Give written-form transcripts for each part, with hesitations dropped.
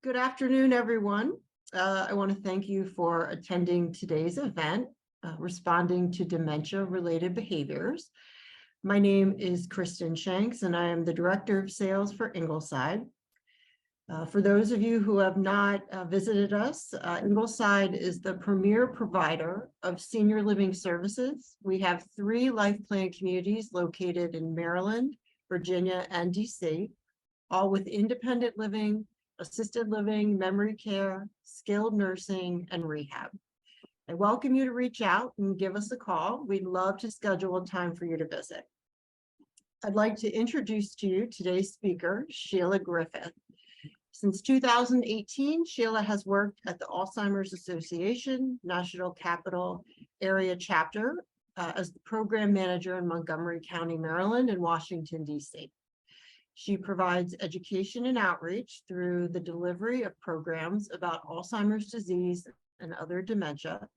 Good afternoon, everyone. I want to thank you for attending today's event, Responding to Dementia-Related Behaviors. My name is Kristen Shanks, and I am the Director of Sales for Ingleside. For those of you who have not visited us, Ingleside is the premier provider of senior living services. We have 3 life plan communities located in Maryland, Virginia, and DC, all with independent living, assisted living, memory care, skilled nursing, and rehab. I welcome you to reach out and give us a call. We'd love to schedule a time for you to visit. I'd like to introduce to you today's speaker, Sheila Griffith. Since 2018, Sheila has worked at the Alzheimer's Association National Capital Area Chapter as the program manager in Montgomery County, Maryland, and Washington, D.C. She provides education and outreach through the delivery of programs about Alzheimer's disease and other dementia,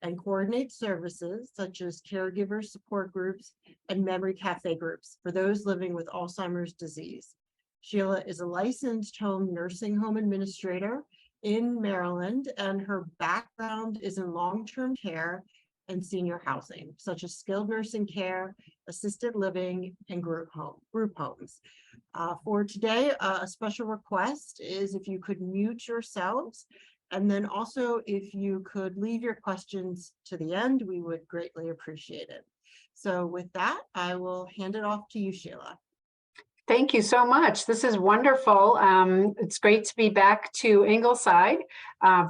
and coordinates services such as caregiver support groups and memory cafe groups for those living with Alzheimer's disease. Sheila is a licensed home nursing home administrator in Maryland, and her background is in long-term care and senior housing, such as skilled nursing care, assisted living, and group homes. For today, a special request is if you could mute yourselves, and then also if you could leave your questions to the end, we would greatly appreciate it. So with that, I will hand it off to you, Sheila. Thank you so much. This is wonderful. It's great to be back to Ingleside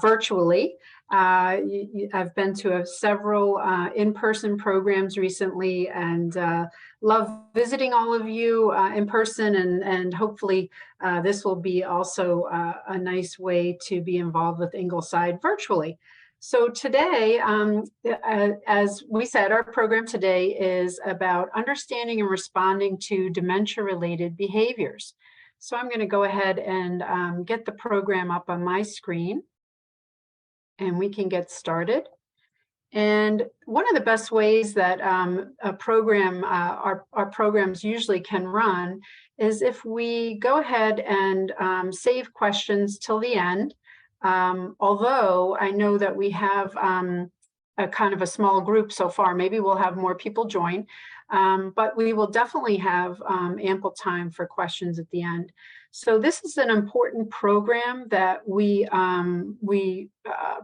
virtually. I've been to several in-person programs recently, and love visiting all of you in person, and hopefully this will be also a nice way to be involved with Ingleside virtually. So today, as we said, our program today is about understanding and responding to dementia-related behaviors. So I'm going to go ahead and get the program up on my screen, and we can get started. And one of the best ways that a program, our programs usually can run is if we go ahead and save questions till the end. Although I know that we have a kind of a small group so far, maybe we'll have more people join, but we will definitely have ample time for questions at the end. So this is an important program that we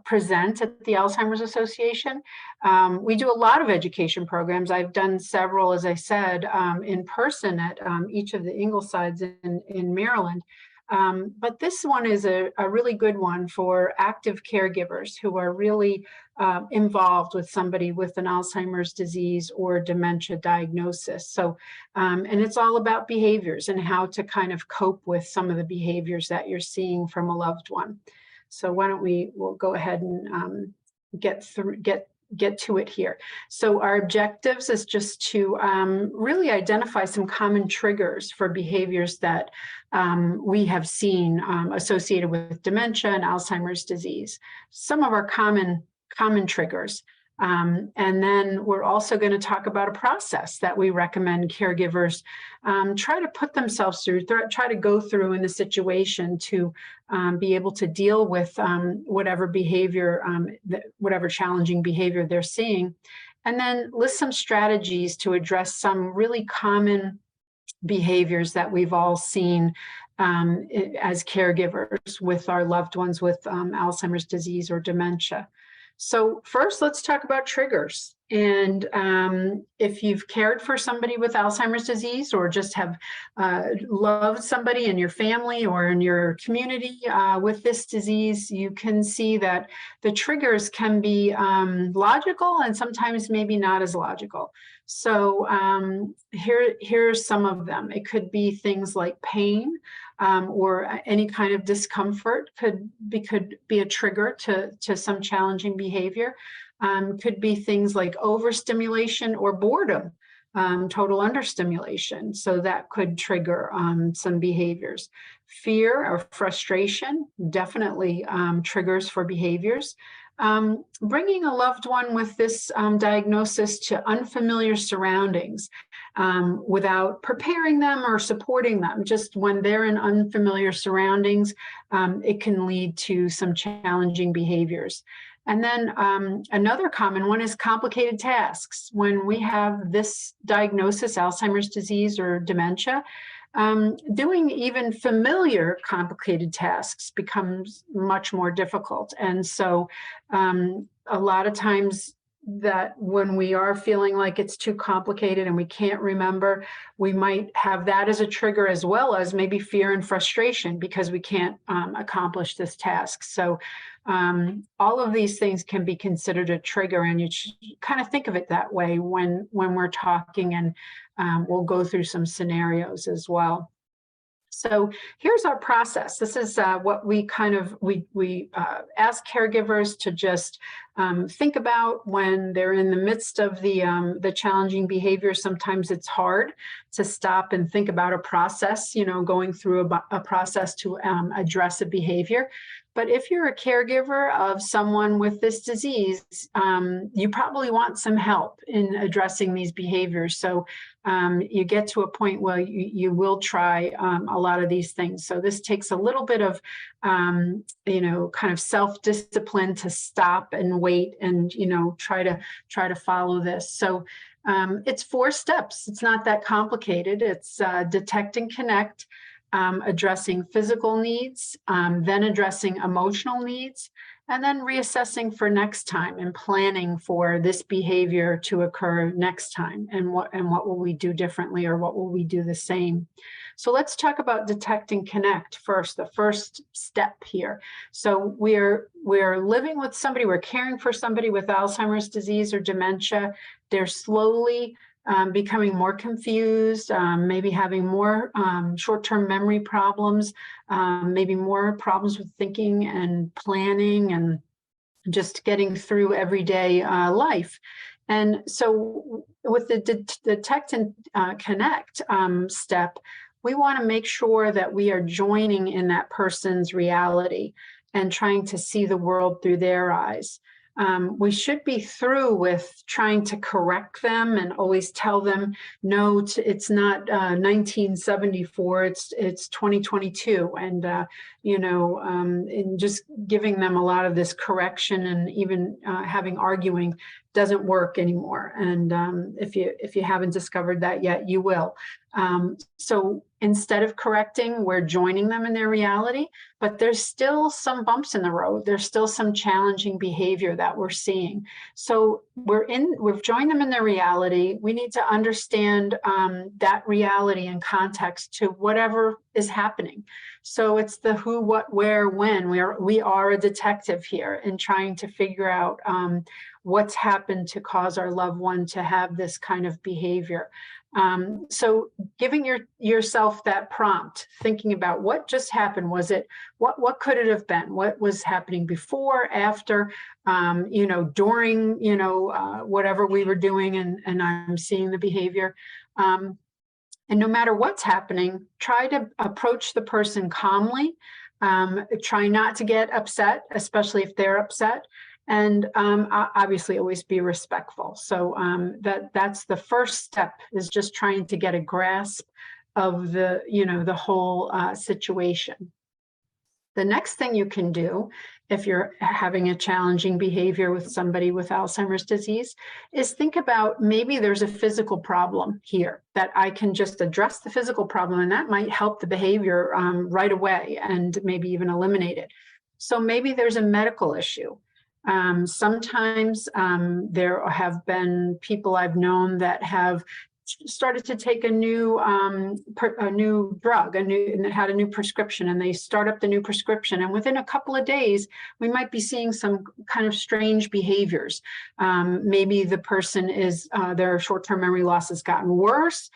present at the Alzheimer's Association. We do a lot of education programs. I've done several, as I said, in person at each of the Inglesides in Maryland. But this one is a really good one for active caregivers who are really involved with somebody with an Alzheimer's disease or dementia diagnosis. So, and it's all about behaviors and how to kind of cope with some of the behaviors that you're seeing from a loved one. So why don't we'll go ahead and get to it here. So our objectives is just to really identify some common triggers for behaviors that we have seen associated with dementia and Alzheimer's disease. Some of our common triggers. And then we're also going to talk about a process that we recommend caregivers try to put themselves through, try to go through in the situation to be able to deal with whatever behavior, whatever challenging behavior they're seeing. And then list some strategies to address some really common behaviors that we've all seen as caregivers with our loved ones with Alzheimer's disease or dementia. So first, let's talk about triggers. And if you've cared for somebody with Alzheimer's disease or just have loved somebody in your family or in your community with this disease, you can see that the triggers can be logical and sometimes maybe not as logical. So here's some of them. It could be things like pain or any kind of discomfort could be a trigger to some challenging behavior. Could be things like overstimulation or boredom, total understimulation. So that could trigger some behaviors. Fear or frustration, definitely triggers for behaviors. Bringing a loved one with this diagnosis to unfamiliar surroundings. without preparing them or supporting them. Just when they're in unfamiliar surroundings, it can lead to some challenging behaviors. And then another common one is complicated tasks. When we have this diagnosis, Alzheimer's disease or dementia, doing even familiar complicated tasks becomes much more difficult. And so a lot of times that when we are feeling like it's too complicated and we can't remember, we might have that as a trigger, as well as maybe fear and frustration because we can't accomplish this task. So all of these things can be considered a trigger, and you should kind of think of it that way when we're talking, and we'll go through some scenarios as well. So here's our process. This is what we ask caregivers to just think about when they're in the midst of the challenging behavior. Sometimes it's hard to stop and think about a process, going through a process to address a behavior. But if you're a caregiver of someone with this disease, you probably want some help in addressing these behaviors. So you get to a point where you will try a lot of these things. So this takes a little bit of, kind of self-discipline to stop and wait and, try to follow this. So it's 4 steps. It's not that complicated. It's detect and connect, addressing physical needs, then addressing emotional needs, and then reassessing for next time and planning for this behavior to occur next time, and what will we do differently, or what will we do the same. So let's talk about detect and connect first, the first step here. So we're living with somebody, we're caring for somebody with Alzheimer's disease or dementia. They're slowly becoming more confused, maybe having more short-term memory problems, maybe more problems with thinking and planning and just getting through everyday life. And so with the detect and connect step, we want to make sure that we are joining in that person's reality and trying to see the world through their eyes. We should be through with trying to correct them and always tell them, no, it's not 1974, it's 2022. And, and just giving them a lot of this correction and even having arguing doesn't work anymore. And if you haven't discovered that yet, you will. So instead of correcting, we're joining them in their reality, but there's still some bumps in the road. There's still some challenging behavior that we're seeing. So we've joined them in their reality. We need to understand that reality in context to whatever is happening. So it's the who, what, where, when. We are a detective here in trying to figure out what's happened to cause our loved one to have this kind of behavior. So giving yourself that prompt, thinking about what just happened. Was it, what could it have been? What was happening before, after, during, whatever we were doing, and I'm seeing the behavior. And no matter what's happening, try to approach the person calmly. Try not to get upset, especially if they're upset. And obviously always be respectful. So that's the first step, is just trying to get a grasp of the whole situation. The next thing you can do if you're having a challenging behavior with somebody with Alzheimer's disease is think about, maybe there's a physical problem here that I can just address the physical problem, and that might help the behavior right away and maybe even eliminate it. So maybe there's a medical issue. Sometimes there have been people I've known that have started to take a new drug, and had a new prescription, and they start up the new prescription, and within a couple of days we might be seeing some kind of strange behaviors. Maybe the person is their short-term memory loss has gotten worse.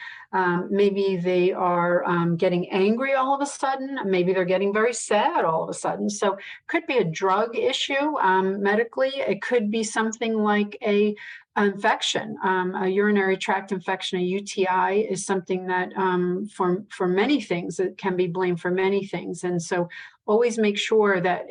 Maybe they are getting angry all of a sudden. Maybe they're getting very sad all of a sudden. So it could be a drug issue medically. It could be something like a infection, a urinary tract infection, a UTI is something that for many things, it can be blamed for many things. And so always make sure that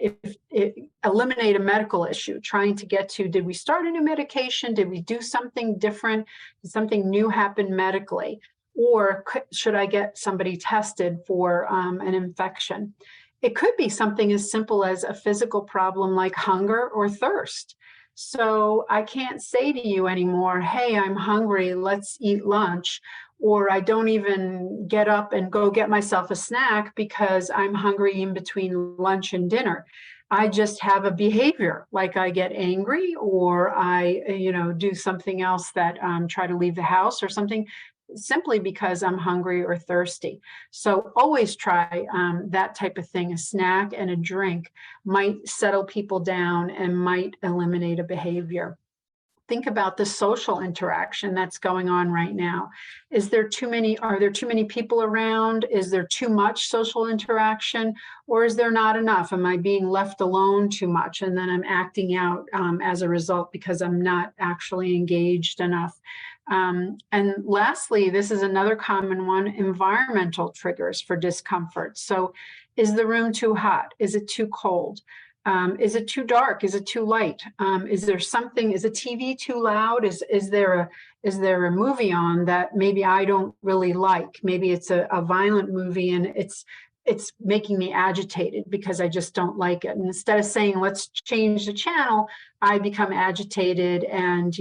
eliminate a medical issue, trying to get to, did we start a new medication? Did we do something different? Did something new happen medically? Or should I get somebody tested for an infection? It could be something as simple as a physical problem like hunger or thirst. So I can't say to you anymore, hey, I'm hungry, let's eat lunch. Or I don't even get up and go get myself a snack because I'm hungry in between lunch and dinner. I just have a behavior, like I get angry, or I, do something else that try to leave the house or something, simply because I'm hungry or thirsty. So always try that type of thing. A snack and a drink might settle people down and might eliminate a behavior. Think about the social interaction that's going on right now. Are there too many people around? Is there too much social interaction? Or is there not enough? Am I being left alone too much? And then I'm acting out as a result because I'm not actually engaged enough. And lastly, this is another common one, environmental triggers for discomfort. So is the room too hot? Is it too cold? Is it too dark? Is it too light? Is there something, is the TV too loud? Is there a movie on that maybe I don't really like? Maybe it's a violent movie and it's making me agitated because I just don't like it. And instead of saying, let's change the channel, I become agitated and,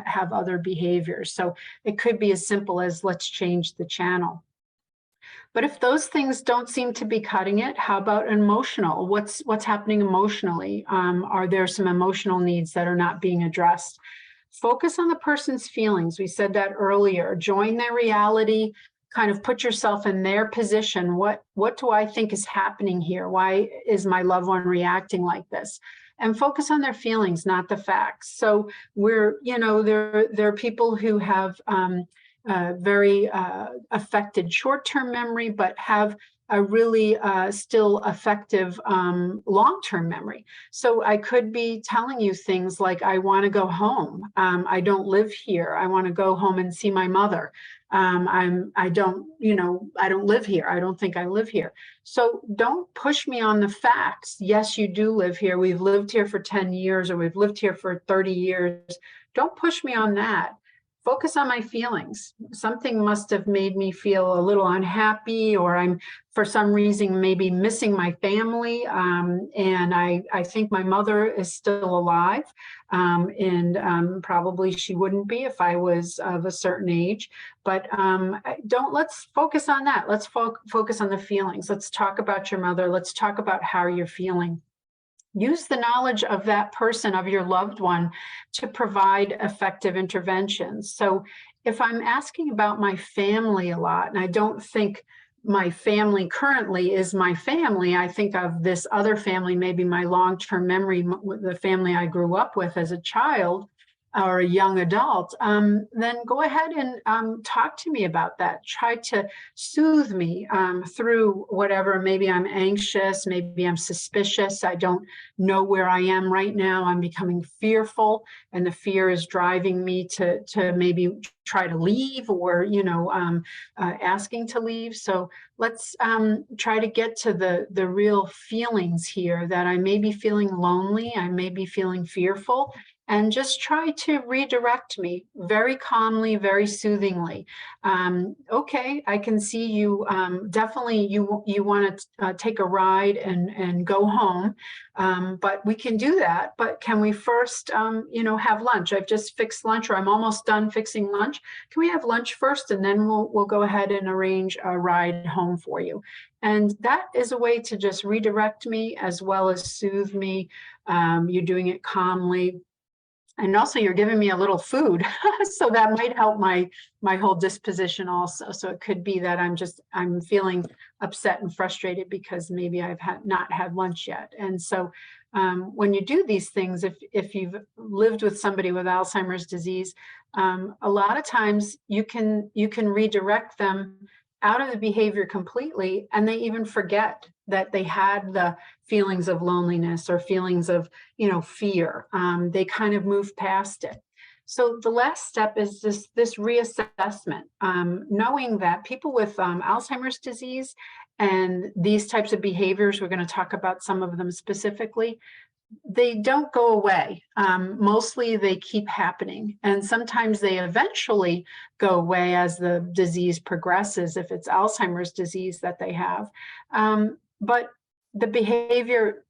have other behaviors. So it could be as simple as let's change the channel. But if those things don't seem to be cutting it, how about emotional? What's happening emotionally? Are there some emotional needs that are not being addressed? Focus on the person's feelings. We said that earlier. Join their reality, kind of put yourself in their position. What do I think is happening here? Why is my loved one reacting like this? And focus on their feelings, not the facts. So there are people who have very affected short-term memory, but have a really still effective long-term memory. So I could be telling you things like, I want to go home. I don't live here. I want to go home and see my mother. I don't live here. I don't think I live here. So don't push me on the facts. Yes, you do live here. We've lived here for 10 years, or we've lived here for 30 years. Don't push me on that. Focus on my feelings. Something must have made me feel a little unhappy, or I'm for some reason maybe missing my family. And I think my mother is still alive, and probably she wouldn't be if I was of a certain age. But let's focus on that. Let's focus on the feelings. Let's talk about your mother. Let's talk about how you're feeling. Use the knowledge of that person, of your loved one, to provide effective interventions. So if I'm asking about my family a lot, and I don't think my family currently is my family, I think of this other family, maybe my long-term memory, the family I grew up with as a child or a young adult, then go ahead and talk to me about that. Try to soothe me through whatever. Maybe I'm anxious, maybe I'm suspicious. I don't know where I am right now. I'm becoming fearful, and the fear is driving me to maybe try to leave, or asking to leave. So let's try to get to the real feelings here, that I may be feeling lonely, I may be feeling fearful, and just try to redirect me very calmly, very soothingly. Okay, I can see you. Definitely, you want to take a ride and go home, but we can do that. But can we first, have lunch? I've just fixed lunch, or I'm almost done fixing lunch. Can we have lunch first, and then we'll go ahead and arrange a ride home for you? And that is a way to just redirect me as well as soothe me. You're doing it calmly. And also you're giving me a little food. So that might help my whole disposition also. So it could be that I'm feeling upset and frustrated because maybe I've not had lunch yet. And so when you do these things, if you've lived with somebody with Alzheimer's disease, a lot of times you can redirect them out of the behavior completely, and they even forget that they had the feelings of loneliness or feelings of, fear. They kind of move past it. So the last step is this reassessment, knowing that people with Alzheimer's disease and these types of behaviors, we're going to talk about some of them specifically, they don't go away. Mostly they keep happening, and sometimes they eventually go away as the disease progresses, if it's Alzheimer's disease that they have. But the behavior,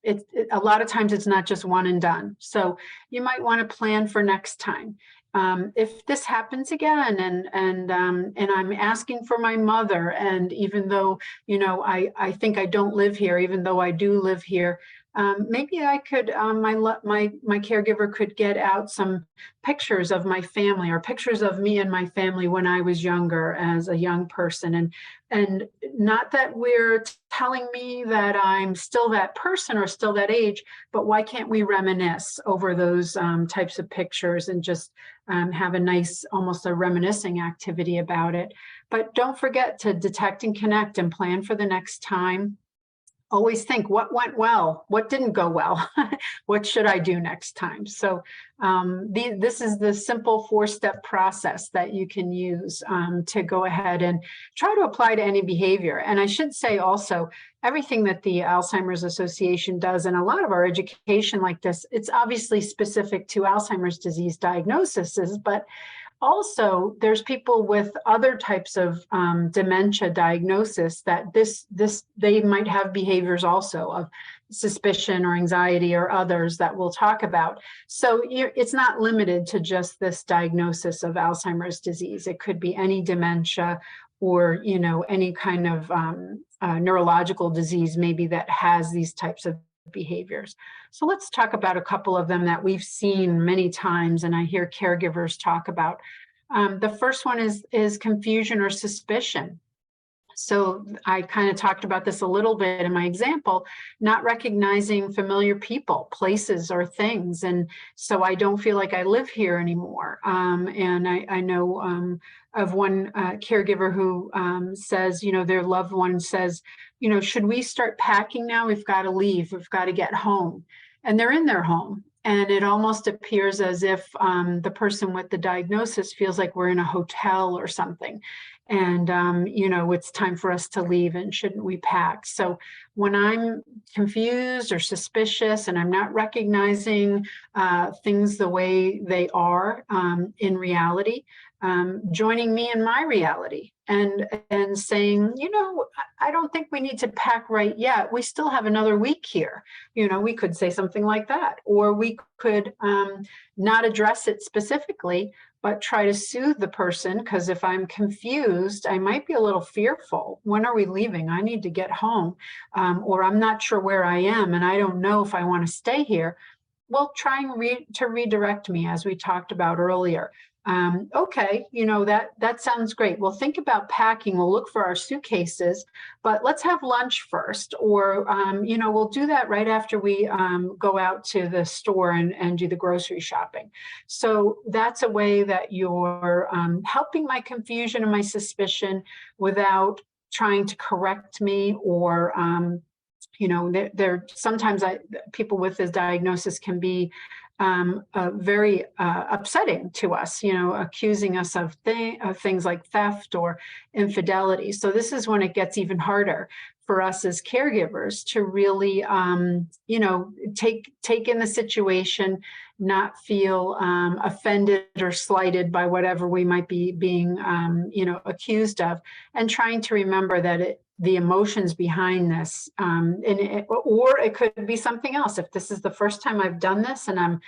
a lot of times it's not just one and done. So you might want to plan for next time. If this happens again, and I'm asking for my mother, and even though, you know, I think I don't live here, even though I do live here, maybe I could, my caregiver could get out some pictures of my family, or pictures of me and my family when I was younger, as a young person, and not that we're telling me that I'm still that person or still that age, but why can't we reminisce over those types of pictures, and just have a nice, almost a reminiscing activity about it. But don't forget to detect and connect and plan for the next time. Always think, what went well, what didn't go well, what should I do next time? So this is the simple 4-step process that you can use to go ahead and try to apply to any behavior. And I should say also, everything that the Alzheimer's Association does, and a lot of our education like this, it's obviously specific to Alzheimer's disease diagnoses, but also, there's people with other types of dementia diagnosis that they might have behaviors also of suspicion or anxiety or others that we'll talk about. So it's not limited to just this diagnosis of Alzheimer's disease. It could be any dementia, or, you know, any kind of neurological disease maybe that has these types of behaviors. So let's talk about a couple of them that we've seen many times, and I hear caregivers talk about. The first one is confusion or suspicion. So I kind of talked about this a little bit in my example, not recognizing familiar people, places, or things. And so I don't feel like I live here anymore. And I know of one caregiver who says, you know, their loved one says, you know, should we start packing now? We've got to leave. We've got to get home. And they're in their home. And it almost appears as if the person with the diagnosis feels like we're in a hotel or something. And, you know, it's time for us to leave, and shouldn't we pack? So when I'm confused or suspicious, and I'm not recognizing things the way they are in reality, joining me in my reality and saying, you know, I don't think we need to pack right yet. We still have another week here. You know, we could say something like that, or we could not address it specifically, but try to soothe the person, because if I'm confused, I might be a little fearful. When are we leaving? I need to get home, or I'm not sure where I am, and I don't know if I want to stay here. Well, trying to redirect me, as we talked about earlier. Okay, you know, that sounds great. We'll think about packing. We'll look for our suitcases, but let's have lunch first. Or, you know, we'll do that right after we go out to the store and do the grocery shopping. So that's a way that you're helping my confusion and my suspicion without trying to correct me, or you know, sometimes people with this diagnosis can be very upsetting to us, you know, accusing us of things like theft or infidelity. So this is when it gets even harder for us as caregivers to really, you know, take in the situation, not feel offended or slighted by whatever we might be being, you know, accused of, and trying to remember that the emotions behind this, or it could be something else. If this is the first time I've done this, and I'm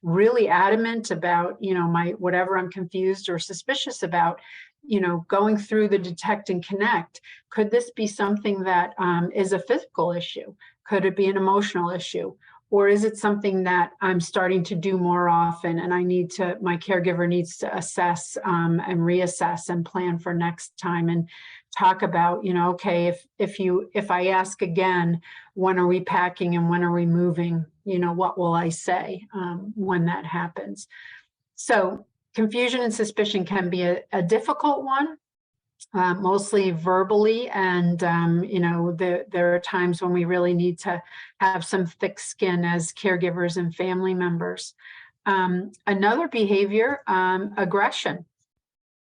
really adamant about, you know, whatever I'm confused or suspicious about, you know, going through the detect and connect, could this be something that is a physical issue? Could it be an emotional issue? Or is it something that I'm starting to do more often, and my caregiver needs to assess and reassess and plan for next time, and talk about, you know, okay, if I ask again, when are we packing and when are we moving? You know, what will I say when that happens? So confusion and suspicion can be a difficult one. Mostly verbally, and you know, there are times when we really need to have some thick skin as caregivers and family members. Another behavior, aggression.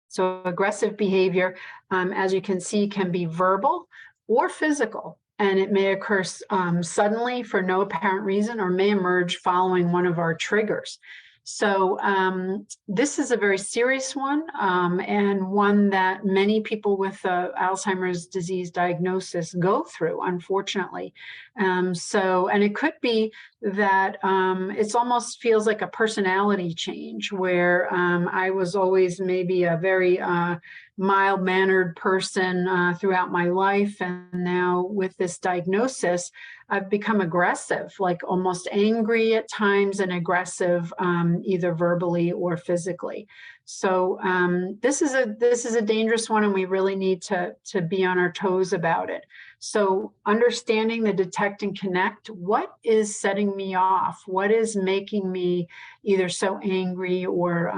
So aggressive behavior, as you can see, can be verbal or physical, and it may occur suddenly for no apparent reason, or may emerge following one of our triggers. So this is a very serious one, and one that many people with Alzheimer's disease diagnosis go through, unfortunately. And it could be that it almost feels like a personality change, where I was always maybe a very mild-mannered person throughout my life, and now with this diagnosis, I've become aggressive, like almost angry at times, and aggressive either verbally or physically. So this is a dangerous one, and we really need to be on our toes about it. So understanding the detect and connect, what is setting me off? What is making me either so angry or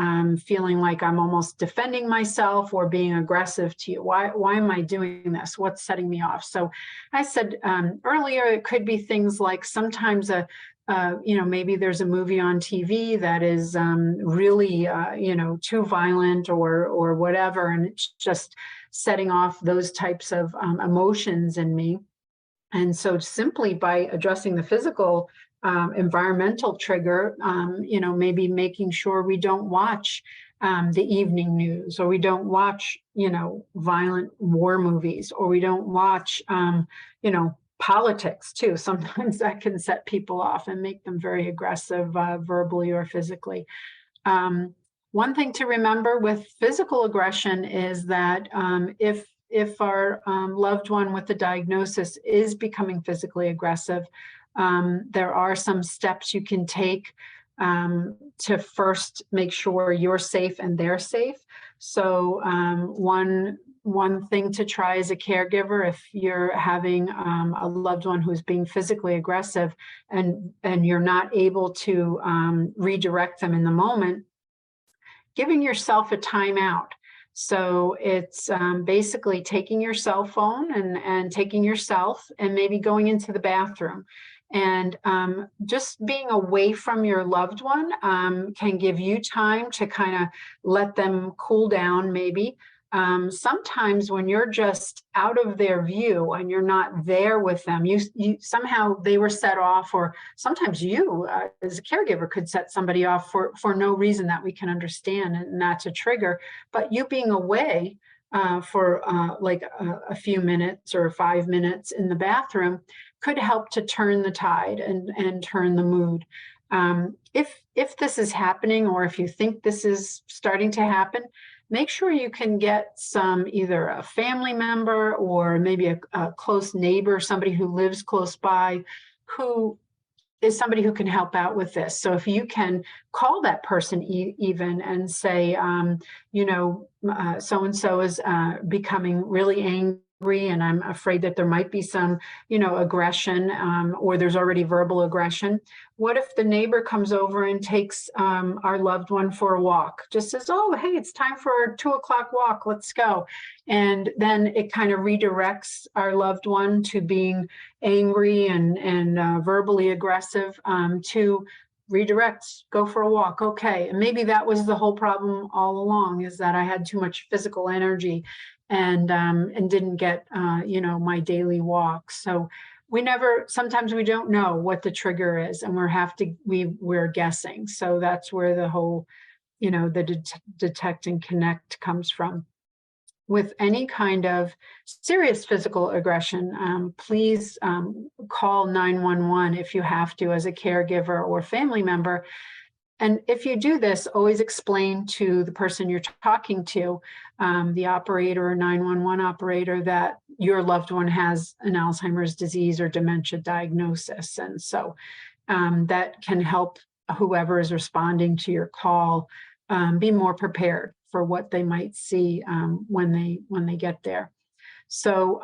feeling like I'm almost defending myself or being aggressive to you? Why am I doing this? What's setting me off? So I said earlier, it could be things like sometimes maybe there's a movie on TV that is really, too violent or whatever, and it's just setting off those types of emotions in me. And so simply by addressing the physical environmental trigger, maybe making sure we don't watch the evening news, or we don't watch, violent war movies, or we don't watch, politics too. Sometimes that can set people off and make them very aggressive verbally or physically. One thing to remember with physical aggression is that if our loved one with the diagnosis is becoming physically aggressive, there are some steps you can take to first make sure you're safe and they're safe. So one thing to try as a caregiver, if you're having a loved one who's being physically aggressive and you're not able to redirect them in the moment, giving yourself a timeout. So it's basically taking your cell phone and taking yourself and maybe going into the bathroom. And just being away from your loved one can give you time to kind of let them cool down maybe. Sometimes when you're just out of their view and you're not there with them, you somehow they were set off, or sometimes you as a caregiver could set somebody off for no reason that we can understand, and that's a trigger. But you being away for like a few minutes or 5 minutes in the bathroom could help to turn the tide and turn the mood. If this is happening, or if you think this is starting to happen, make sure you can get either a family member or maybe a close neighbor, somebody who lives close by, who is somebody who can help out with this. So if you can call that person even and say, so-and-so is becoming really angry, and I'm afraid that there might be some, aggression, or there's already verbal aggression. What if the neighbor comes over and takes our loved one for a walk? Just says, oh, hey, it's time for a 2 o'clock walk, let's go. And then it kind of redirects our loved one to being angry and verbally aggressive to redirect, go for a walk. Okay, and maybe that was the whole problem all along, is that I had too much physical energy and didn't get my daily walk. So sometimes we don't know what the trigger is, and we're guessing. So that's where the whole the detect and connect comes from. With any kind of serious physical aggression, please call 911 if you have to, as a caregiver or family member. And if you do this, always explain to the person you're talking to, the operator or 911 operator, that your loved one has an Alzheimer's disease or dementia diagnosis. And so that can help whoever is responding to your call be more prepared for what they might see when they get there. So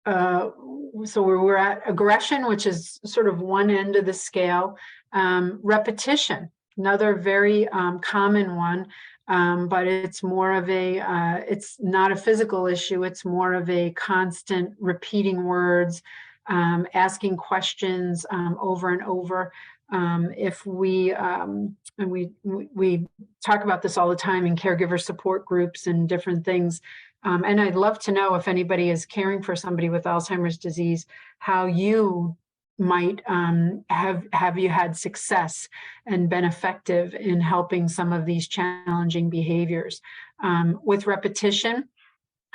we're at aggression, which is sort of one end of the scale. Repetition, another very common one, but it's more of it's not a physical issue. It's more of a constant repeating words, asking questions over and over. If we, and we talk about this all the time in caregiver support groups and different things. And I'd love to know if anybody is caring for somebody with Alzheimer's disease, how you might have you had success and been effective in helping some of these challenging behaviors. With repetition,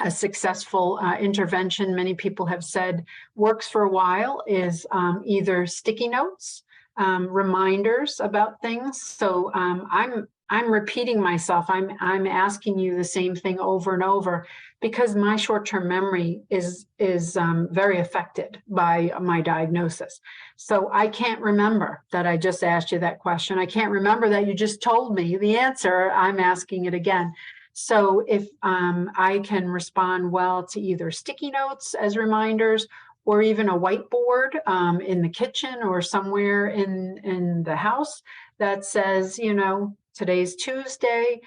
a successful intervention, many people have said works for a while, is either sticky notes, reminders about things. So I'm repeating myself. I'm asking you the same thing over and over because my short-term memory is very affected by my diagnosis. So I can't remember that I just asked you that question. I can't remember that you just told me the answer. I'm asking it again. So if I can respond well to either sticky notes as reminders, or even a whiteboard in the kitchen or somewhere in the house that says, you know, today's Tuesday,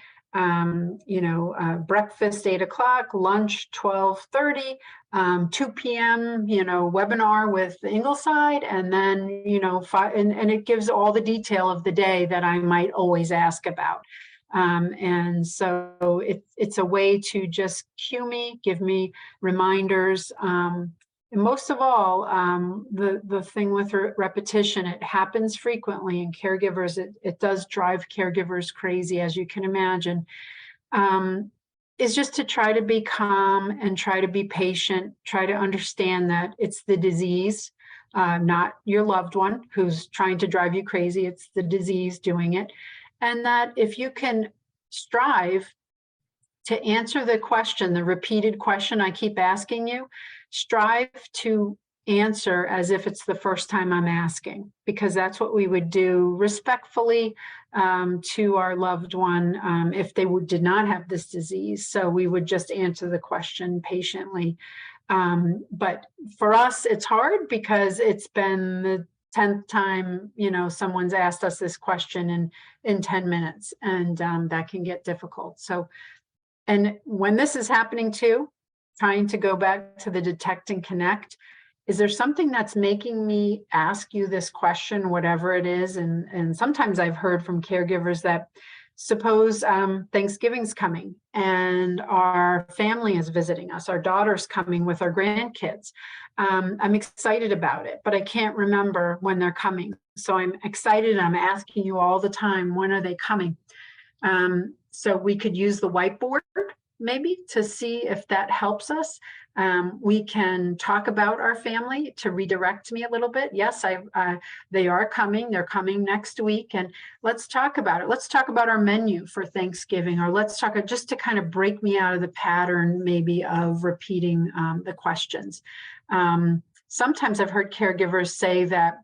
breakfast 8 o'clock, lunch 12:30, 2 p.m., webinar with Ingleside, and then, and it gives all the detail of the day that I might always ask about. And so it's a way to just cue me, give me reminders. And most of all, the thing with repetition, it happens frequently in caregivers. It does drive caregivers crazy, as you can imagine, is just to try to be calm and try to be patient, try to understand that it's the disease, not your loved one who's trying to drive you crazy. It's the disease doing it. And that if you can strive to answer the question, the repeated question I keep asking you, strive to answer as if it's the first time I'm asking, because that's what we would do respectfully to our loved one if they did not have this disease. So we would just answer the question patiently. But for us, it's hard because it's been the 10th time, someone's asked us this question in 10 minutes, and that can get difficult. So, and when this is happening too, trying to go back to the detect and connect, is there something that's making me ask you this question, whatever it is? And sometimes I've heard from caregivers that suppose Thanksgiving's coming and our family is visiting us, our daughter's coming with our grandkids. I'm excited about it, but I can't remember when they're coming. So I'm excited and I'm asking you all the time, when are they coming? So we could use the whiteboard maybe to see if that helps us. We can talk about our family to redirect me a little bit. Yes, they are coming. They're coming next week. And let's talk about it. Let's talk about our menu for Thanksgiving, or let's talk just to kind of break me out of the pattern maybe of repeating the questions. Sometimes I've heard caregivers say that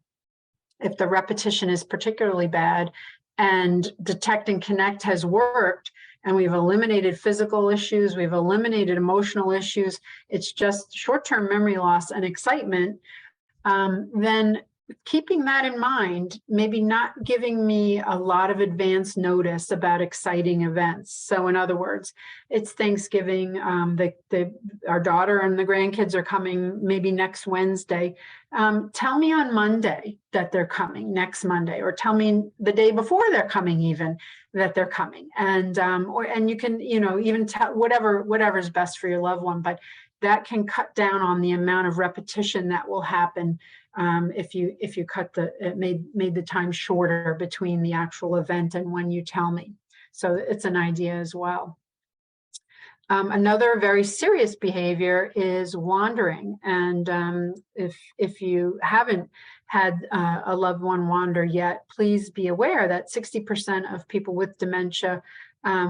if the repetition is particularly bad and detect and connect has worked, and we've eliminated physical issues, we've eliminated emotional issues, it's just short-term memory loss and excitement, then keeping that in mind, maybe not giving me a lot of advance notice about exciting events. So in other words, it's Thanksgiving, our daughter and the grandkids are coming maybe next Wednesday. Tell me on Monday that they're coming, next Monday, or tell me the day before they're coming even that they're coming. And you can, even tell whatever's best for your loved one, but that can cut down on the amount of repetition that will happen if you cut made the time shorter between the actual event and when you tell me. So it's an idea as well. Another very serious behavior is wandering. And if you haven't had a loved one wander yet, please be aware that 60% of people with dementia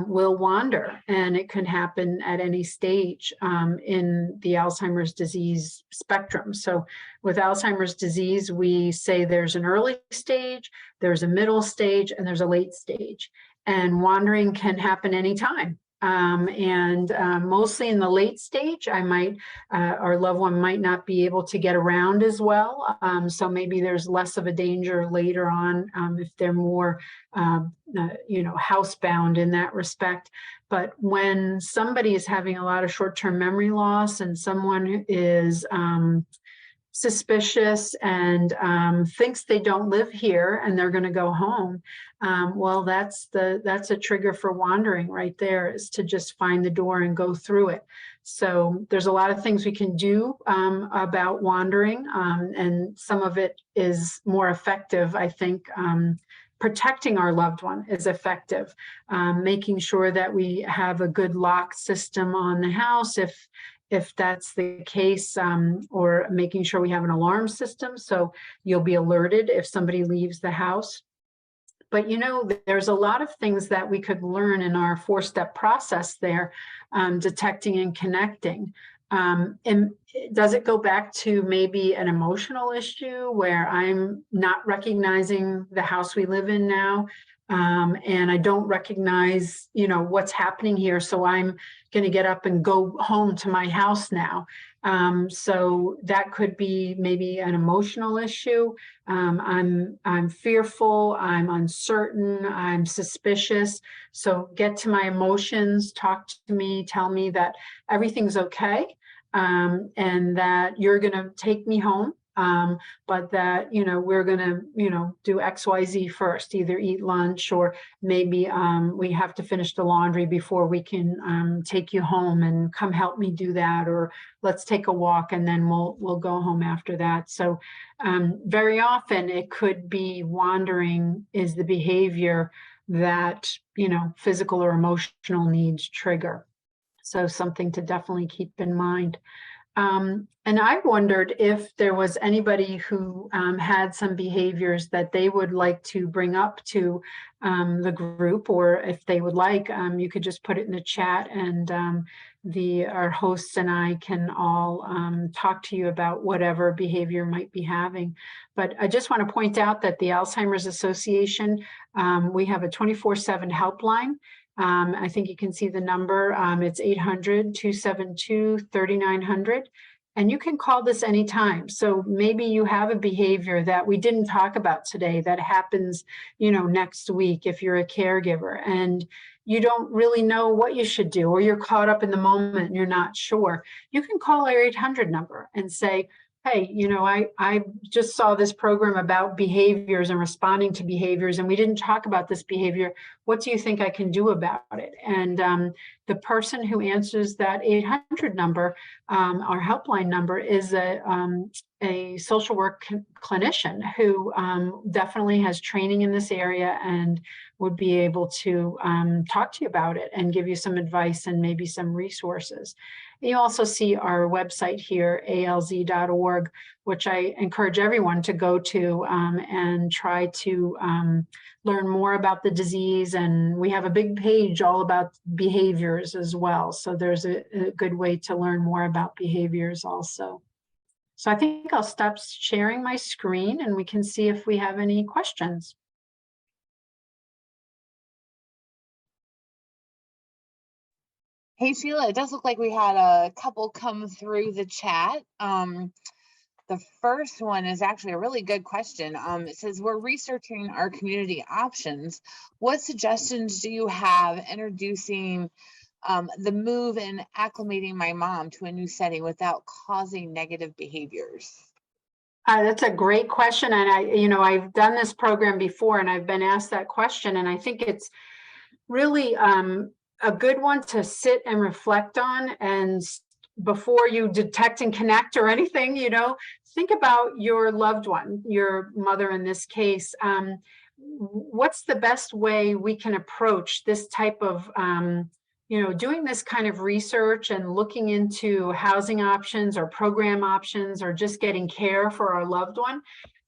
will wander, and it can happen at any stage in the Alzheimer's disease spectrum. So with Alzheimer's disease, we say there's an early stage, there's a middle stage, and there's a late stage. And wandering can happen anytime. Mostly in the late stage, our loved one might not be able to get around as well. So maybe there's less of a danger later on if they're more, housebound in that respect. But when somebody is having a lot of short-term memory loss and someone is suspicious and thinks they don't live here and they're going to go home, well, that's a trigger for wandering right there, is to just find the door and go through it. So there's a lot of things we can do about wandering, and some of it is more effective, I think. Protecting our loved one is effective. Making sure that we have a good lock system on the house, if that's the case, or making sure we have an alarm system so you'll be alerted if somebody leaves the house. But you know, there's a lot of things that we could learn in our 4-step process there, detecting and connecting. And does it go back to maybe an emotional issue where I'm not recognizing the house we live in now, and I don't recognize, you know, what's happening here, so I'm going to get up and go home to my house now. So that could be maybe an emotional issue. I'm fearful, I'm uncertain, I'm suspicious. So get to my emotions, talk to me, tell me that everything's okay, and that you're going to take me home. But that, you know, we're going to, you know, do XYZ first, either eat lunch, or maybe we have to finish the laundry before we can take you home, and come help me do that, or let's take a walk and then we'll go home after that. So very often it could be wandering is the behavior that, you know, physical or emotional needs trigger. So something to definitely keep in mind. And I wondered if there was anybody who had some behaviors that they would like to bring up to the group, or if they would like, you could just put it in the chat, and our hosts and I can all talk to you about whatever behavior might be having. But I just want to point out that the Alzheimer's Association, we have a 24/7 helpline. I think you can see the number. It's 800-272-3900. And you can call this anytime. So maybe you have a behavior that we didn't talk about today that happens, you know, next week if you're a caregiver and you don't really know what you should do, or you're caught up in the moment and you're not sure. You can call our 800 number and say, hey, you know, I just saw this program about behaviors and responding to behaviors, and we didn't talk about this behavior. What do you think I can do about it? And the person who answers that 800 number, our helpline number, is a social work clinician who definitely has training in this area and would be able to talk to you about it and give you some advice and maybe some resources. You also see our website here, alz.org, which I encourage everyone to go to and try to learn more about the disease. And we have a big page all about behaviors as well. So there's a good way to learn more about behaviors also. So I think I'll stop sharing my screen and we can see if we have any questions. Hey, Sheila, it does look like we had a couple come through the chat. The first one is actually a really good question. It says, we're researching our community options. What suggestions do you have introducing the move and acclimating my mom to a new setting without causing negative behaviors? That's a great question. And I've done this program before and I've been asked that question. And I think it's really a good one to sit and reflect on. And before you detect and connect or anything, think about your loved one, your mother in this case. What's the best way we can approach this type of, doing this kind of research and looking into housing options or program options or just getting care for our loved one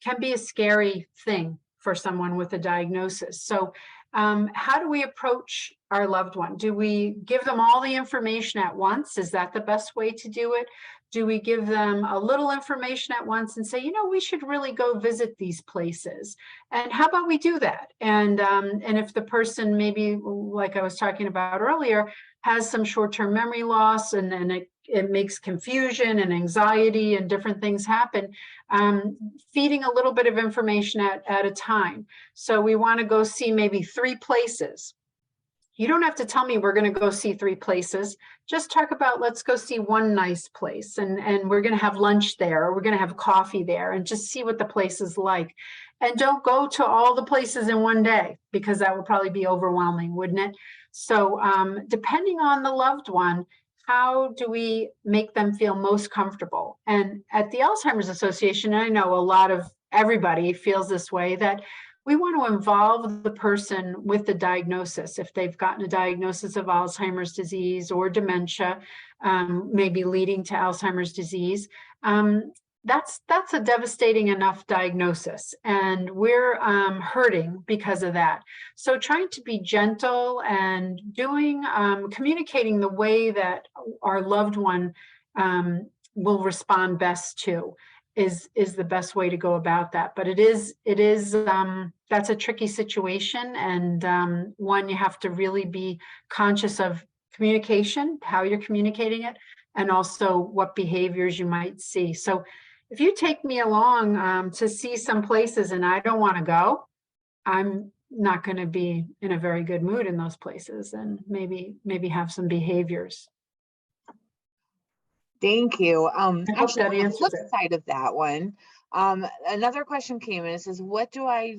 can be a scary thing for someone with a diagnosis. So how do we approach our loved one? Do we give them all the information at once? Is that the best way to do it? Do we give them a little information at once and say, we should really go visit these places? And how about we do that? And if the person maybe, like I was talking about earlier, has some short-term memory loss and it makes confusion and anxiety and different things happen, feeding a little bit of information at a time. So we want to go see maybe 3 places. You don't have to tell me we're going to go see 3 places. Just talk about, let's go see one nice place, and we're going to have lunch there, or we're going to have coffee there, and just see what the place is like. And don't go to all the places in one day, because that would probably be overwhelming, wouldn't it? So depending on the loved one, how do we make them feel most comfortable? And at the Alzheimer's Association, I know a lot of everybody feels this way, that we want to involve the person with the diagnosis. If they've gotten a diagnosis of Alzheimer's disease or dementia, maybe leading to Alzheimer's disease, that's a devastating enough diagnosis, and we're hurting because of that. So trying to be gentle and communicating the way that our loved one will respond best to is the best way to go about that. But it is that's a tricky situation, and one you have to really be conscious of communication, how you're communicating it, and also what behaviors you might see. So if you take me along to see some places and I don't want to go, I'm not going to be in a very good mood in those places, and maybe have some behaviors. Thank you. I hope Actually, that on the answers flip it. side of that one, another question came in. It says, what do I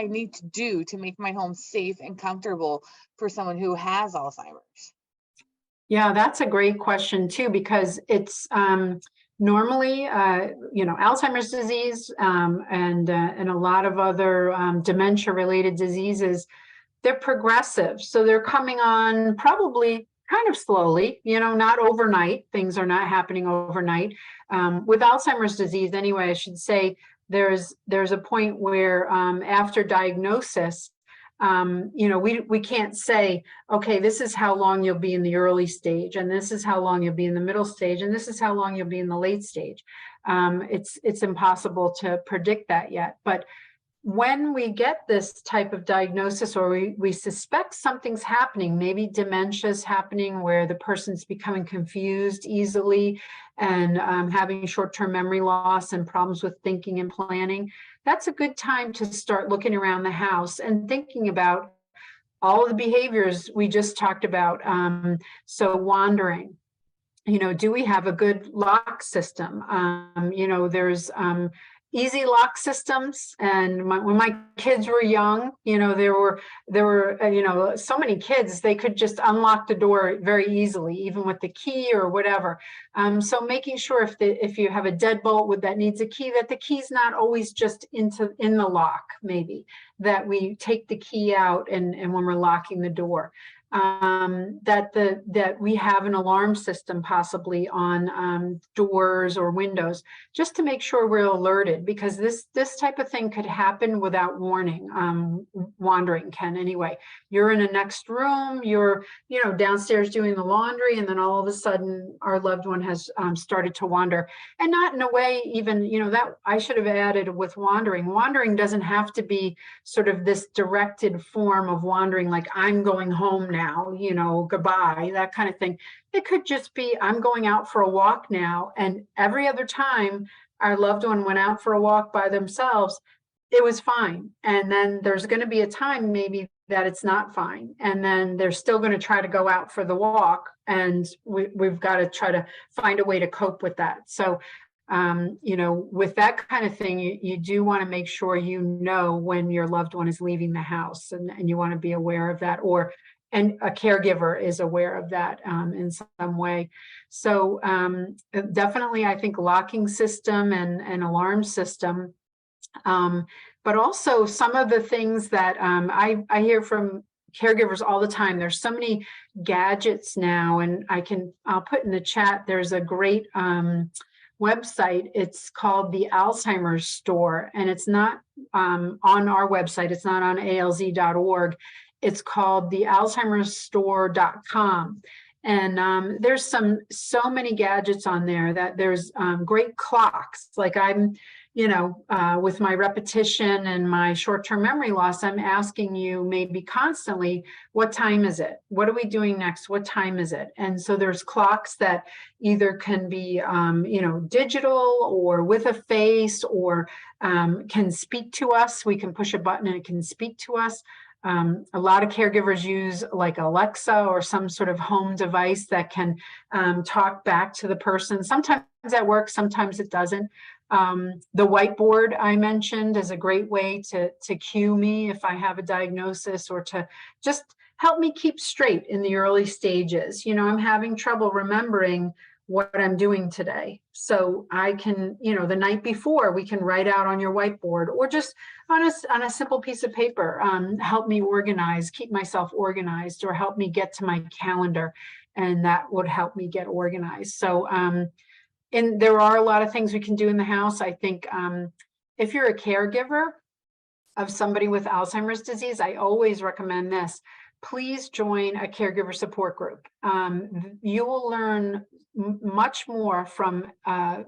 need to do to make my home safe and comfortable for someone who has Alzheimer's? Yeah, that's a great question too, because it's normally, Alzheimer's disease and a lot of other dementia-related diseases, they're progressive. So they're coming on probably kind of slowly, not overnight. Things are not happening overnight. With Alzheimer's disease, anyway, I should say there's a point where after diagnosis, we can't say, okay, this is how long you'll be in the early stage, and this is how long you'll be in the middle stage, and this is how long you'll be in the late stage. It's impossible to predict that yet. But when we get this type of diagnosis, or we suspect something's happening, maybe dementia is happening where the person's becoming confused easily and having short-term memory loss and problems with thinking and planning, that's a good time to start looking around the house and thinking about all of the behaviors we just talked about. So wandering, do we have a good lock system? There's easy lock systems, and when my kids were young, there were so many kids, they could just unlock the door very easily, even with the key or whatever. So making sure if you have a deadbolt that needs a key, that the key's not always just in the lock, maybe that we take the key out and when we're locking the door. That we have an alarm system possibly on doors or windows, just to make sure we're alerted, because this type of thing could happen without warning. Wandering can anyway. You're in a next room, you're downstairs doing the laundry, and then all of a sudden our loved one has started to wander, and not in a way even that I should have added with wandering. Wandering doesn't have to be sort of this directed form of wandering, like I'm going home now, goodbye, that kind of thing. It could just be, I'm going out for a walk now. And every other time our loved one went out for a walk by themselves, it was fine. And then there's going to be a time maybe that it's not fine. And then they're still going to try to go out for the walk. And we've got to try to find a way to cope with that. So with that kind of thing, you do want to make sure when your loved one is leaving the house, and you want to be aware of that, and a caregiver is aware of that in some way. So definitely, I think locking system and alarm system, but also some of the things that I hear from caregivers all the time. There's so many gadgets now, and I'll put in the chat, there's a great website. It's called the Alzheimer's Store, and it's not on our website. It's not on alz.org. It's called the alzheimersstore.com. And there's so many gadgets on there that there's great clocks. Like I'm, with my repetition and my short-term memory loss, I'm asking you maybe constantly, what time is it? What are we doing next? What time is it? And so there's clocks that either can be, digital or with a face, or can speak to us. We can push a button and it can speak to us. A lot of caregivers use like Alexa or some sort of home device that can talk back to the person. Sometimes that works, sometimes it doesn't. The whiteboard I mentioned is a great way to cue me if I have a diagnosis, or to just help me keep straight in the early stages. You know, I'm having trouble remembering what I'm doing today. So I can, you know, the night before we can write out on your whiteboard, or just on a simple piece of paper, help me organize, keep myself organized, or help me get to my calendar. And that would help me get organized. So, and there are a lot of things we can do in the house. I think if you're a caregiver of somebody with Alzheimer's disease, I always recommend this. Please join a caregiver support group. You will learn much more from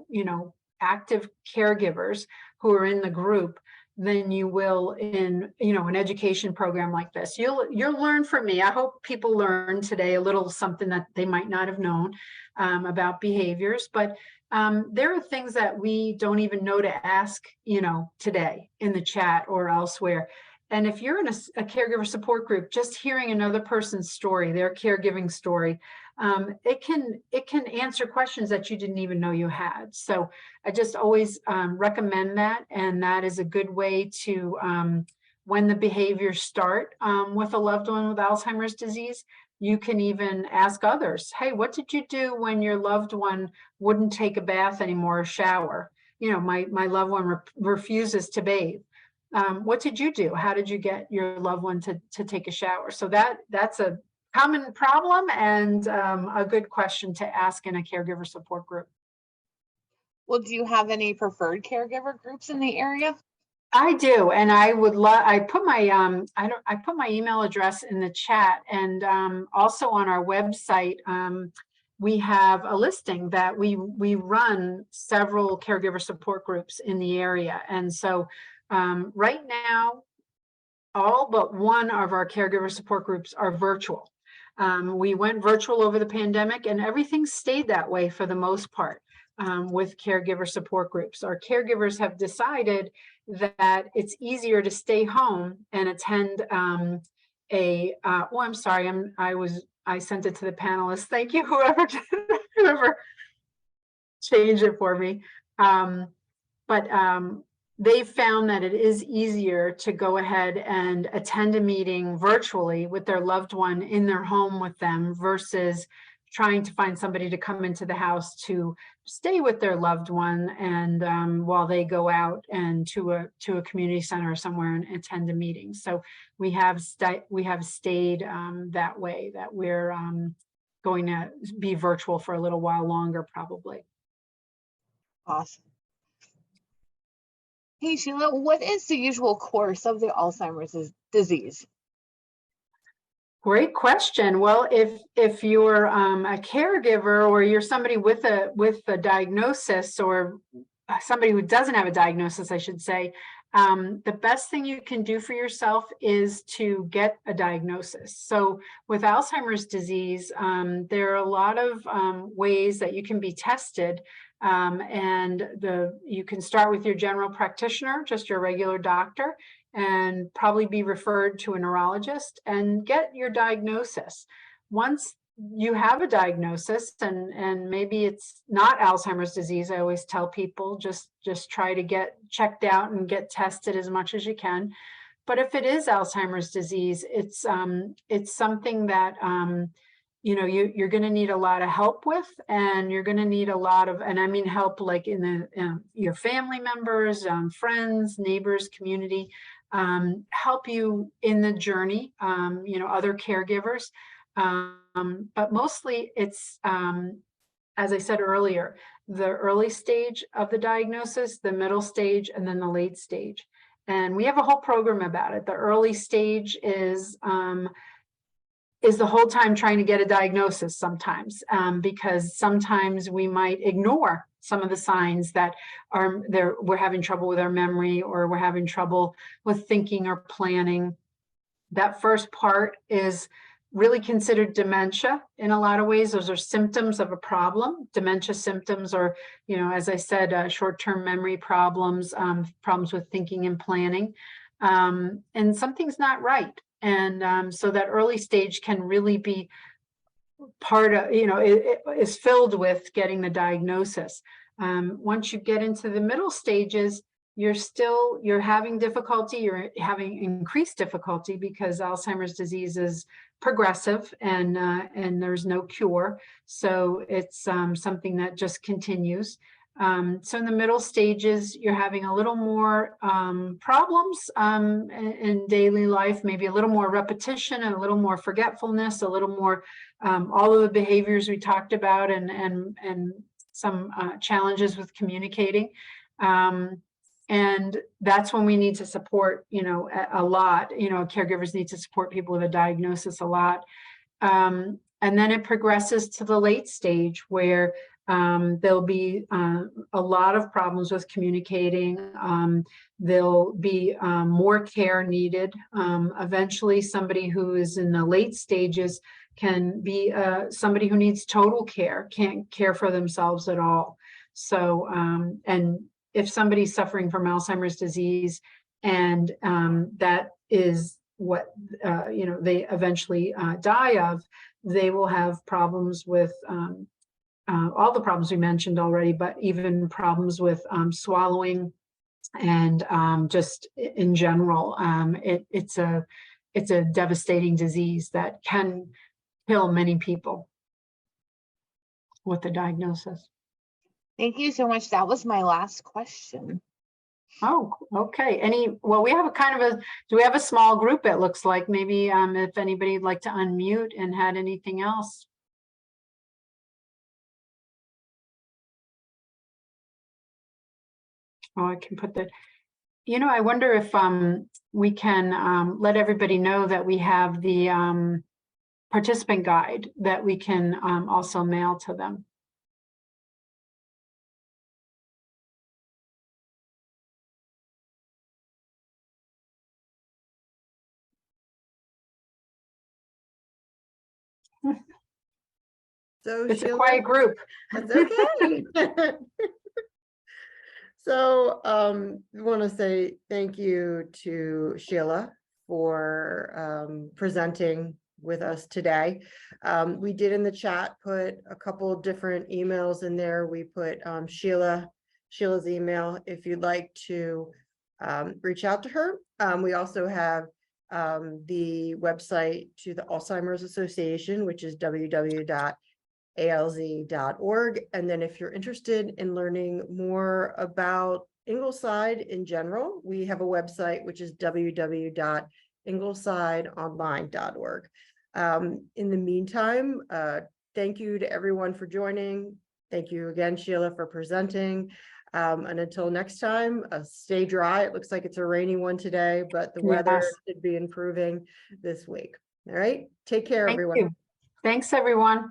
you know, active caregivers who are in the group than you will in, you know, an education program like this. You'll learn from me. I hope people learn today a little something that they might not have known about behaviors, but there are things that we don't even know to ask, you know, today in the chat or elsewhere. And if you're in a caregiver support group, just hearing another person's story, their caregiving story, it can answer questions that you didn't even know you had. So I just always recommend that. And that is a good way to, when the behaviors start with a loved one with Alzheimer's disease, you can even ask others, hey, what did you do when your loved one wouldn't take a bath anymore or shower? You know, my loved one refuses to bathe. What did you do? How did you get your loved one to take a shower? So that's a common problem, and a good question to ask in a caregiver support group. Well, do you have any preferred caregiver groups in the area? I do, and I would love. I put my email address in the chat, and also on our website, we have a listing that we run several caregiver support groups in the area, and so right now, all but one of our caregiver support groups are virtual. We went virtual over the pandemic, and everything stayed that way for the most part with caregiver support groups. Our caregivers have decided that it's easier to stay home and attend oh, I'm sorry, I sent it to the panelists. Thank you, whoever changed it for me. They found that it is easier to go ahead and attend a meeting virtually with their loved one in their home with them versus trying to find somebody to come into the house to stay with their loved one, and while they go out and to a community center or somewhere and attend a meeting. So we have stayed that way, that we're going to be virtual for a little while longer, probably. Awesome. Hey, Sheila, what is the usual course of the Alzheimer's disease? Great question. Well, if you're a caregiver, or you're somebody with a diagnosis, or somebody who doesn't have a diagnosis, I should say, the best thing you can do for yourself is to get a diagnosis. So with Alzheimer's disease, there are a lot of ways that you can be tested. And you can start with your general practitioner, just your regular doctor, and probably be referred to a neurologist and get your diagnosis. Once you have a diagnosis, and maybe it's not Alzheimer's disease, I always tell people just try to get checked out and get tested as much as you can. But if it is Alzheimer's disease, it's something that you know, you're going to need a lot of help with, and you're going to need a lot of, and I mean help like in the your family members, friends, neighbors, community, help you in the journey, you know, other caregivers. But mostly it's, as I said earlier, the early stage of the diagnosis, the middle stage, and then the late stage. And we have a whole program about it. The early stage is the whole time trying to get a diagnosis sometimes, because sometimes we might ignore some of the signs that are there. We're having trouble with our memory, or we're having trouble with thinking or planning. That first part is really considered dementia in a lot of ways. Those are symptoms of a problem. Dementia symptoms are, you know, as I said, short-term memory problems, problems with thinking and planning. And something's not right. And so that early stage can really be part of, it is filled with getting the diagnosis. Once you get into the middle stages, you're having difficulty, you're having increased difficulty because Alzheimer's disease is progressive and there's no cure. So it's something that just continues. So in the middle stages, you're having a little more problems in daily life, maybe a little more repetition and a little more forgetfulness, a little more all of the behaviors we talked about, and some challenges with communicating. And that's when we need to support, a lot. Caregivers need to support people with a diagnosis a lot. And then it progresses to the late stage where there'll be a lot of problems with communicating. There'll be more care needed. Eventually, somebody who is in the late stages can be somebody who needs total care, can't care for themselves at all. So, and if somebody's suffering from Alzheimer's disease and that is what, they eventually die of, they will have problems with all the problems we mentioned already, but even problems with swallowing and just in general. It's a devastating disease that can kill many people with the diagnosis. Thank you so much. That was my last question. Oh, okay. Well, we have do we have a small group, it looks like? Maybe if anybody'd like to unmute and had anything else. Oh, I can put that. I wonder if we can let everybody know that we have the participant guide that we can also mail to them. So It's Sheila, a quiet group. that's okay. So we want to say thank you to Sheila for presenting with us today. We did in the chat put a couple different emails in there. We put Sheila's email if you'd like to reach out to her. We also have the website to the Alzheimer's Association, which is www.alz.org. And then if you're interested in learning more about Ingleside in general, we have a website, which is www.inglesideonline.org. In the meantime, thank you to everyone for joining. Thank you again, Sheila, for presenting. And until next time, stay dry. It looks like it's a rainy one today, but the weather should be improving this week. All right. Take care, everyone. Thanks, everyone.